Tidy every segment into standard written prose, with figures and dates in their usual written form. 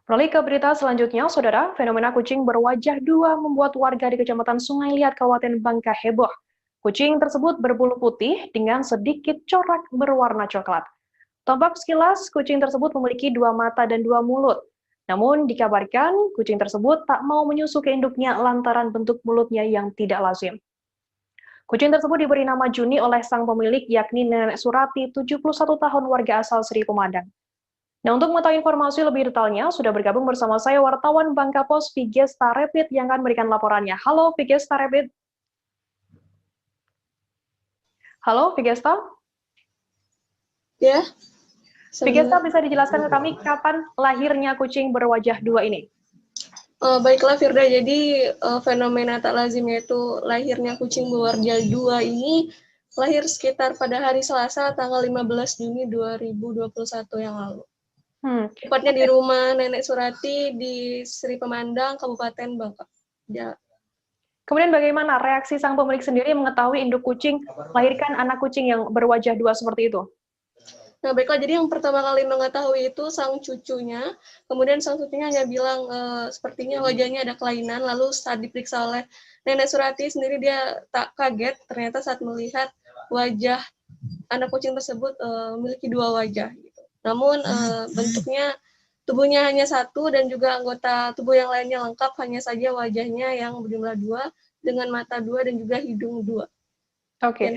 Beralih ke berita selanjutnya, Saudara, fenomena kucing berwajah dua membuat warga di Kecamatan Sungai Liat, Kabupaten Bangka heboh. Kucing tersebut berbulu putih dengan sedikit corak berwarna coklat. Tampak sekilas, kucing tersebut memiliki dua mata dan dua mulut. Namun, dikabarkan kucing tersebut tak mau menyusu ke induknya lantaran bentuk mulutnya yang tidak lazim. Kucing tersebut diberi nama Juni oleh sang pemilik, yakni Nenek Surati, 71 tahun warga asal Sri Pemadang. Nah, untuk mengetahui informasi lebih detailnya, sudah bergabung bersama saya wartawan Bangka Pos, Vigesta Rapid, yang akan memberikan laporannya. Halo, Vigesta Rapid. Halo, Vigesta. Ya, Vigesta, bisa dijelaskan ke kami kapan lahirnya kucing berwajah dua ini? Baiklah Firda, jadi fenomena tak lazim yaitu lahirnya kucing berwajah dua ini lahir sekitar pada hari Selasa tanggal 15 Juni 2021 yang lalu. Tepatnya di rumah Nenek Surati di Sri Pemandang, Kabupaten Bangka. Ya. Kemudian bagaimana reaksi sang pemilik sendiri mengetahui induk kucing melahirkan anak kucing yang berwajah dua seperti itu? Nah, baiklah, jadi yang pertama kali mengetahui itu sang cucunya, kemudian sang cucunya hanya bilang sepertinya wajahnya ada kelainan, lalu saat diperiksa oleh Nenek Surati sendiri dia tak kaget, ternyata saat melihat wajah anak kucing tersebut memiliki dua wajah. Gitu. Namun bentuknya, tubuhnya hanya satu dan juga anggota tubuh yang lainnya lengkap, hanya saja wajahnya yang berjumlah dua, dengan mata dua dan juga hidung dua. Oke.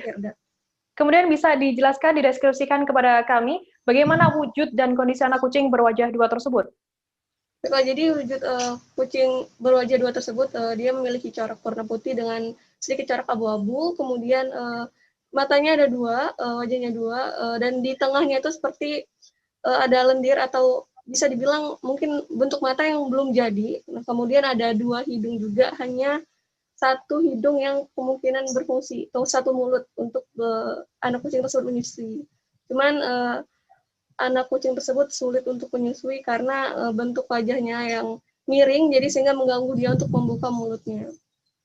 Kemudian bisa dijelaskan, dideskripsikan kepada kami, bagaimana wujud dan kondisi anak kucing berwajah dua tersebut? Jadi wujud kucing berwajah dua tersebut, dia memiliki corak warna putih dengan sedikit corak abu-abu, kemudian matanya ada dua, wajahnya dua, dan di tengahnya itu seperti ada lendir atau bisa dibilang mungkin bentuk mata yang belum jadi. Nah, kemudian ada dua hidung juga, hanya satu hidung yang kemungkinan berfungsi, atau satu mulut untuk anak kucing tersebut menyusui. Cuman anak kucing tersebut sulit untuk menyusui karena bentuk wajahnya yang miring, jadi sehingga mengganggu dia untuk membuka mulutnya.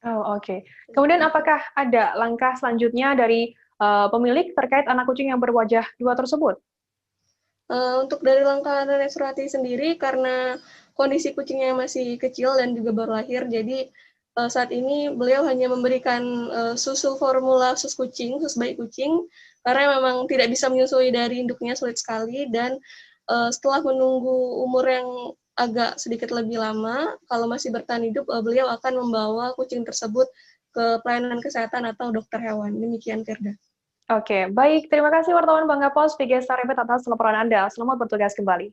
Oh, oke. Kemudian apakah ada langkah selanjutnya dari pemilik terkait anak kucing yang berwajah dua tersebut? Untuk dari langkah Nenek Surati sendiri, karena kondisi kucingnya masih kecil dan juga baru lahir, jadi saat ini beliau hanya memberikan susu formula sus kucing, sus bayi kucing, karena memang tidak bisa menyusui dari induknya, sulit sekali, dan setelah menunggu umur yang agak sedikit lebih lama, kalau masih bertahan hidup, beliau akan membawa kucing tersebut ke pelayanan kesehatan atau dokter hewan. Demikian, Firda. Oke, baik. Terima kasih wartawan Bangka Pos, Vigesta Rapid atas laporan Anda. Selamat bertugas kembali.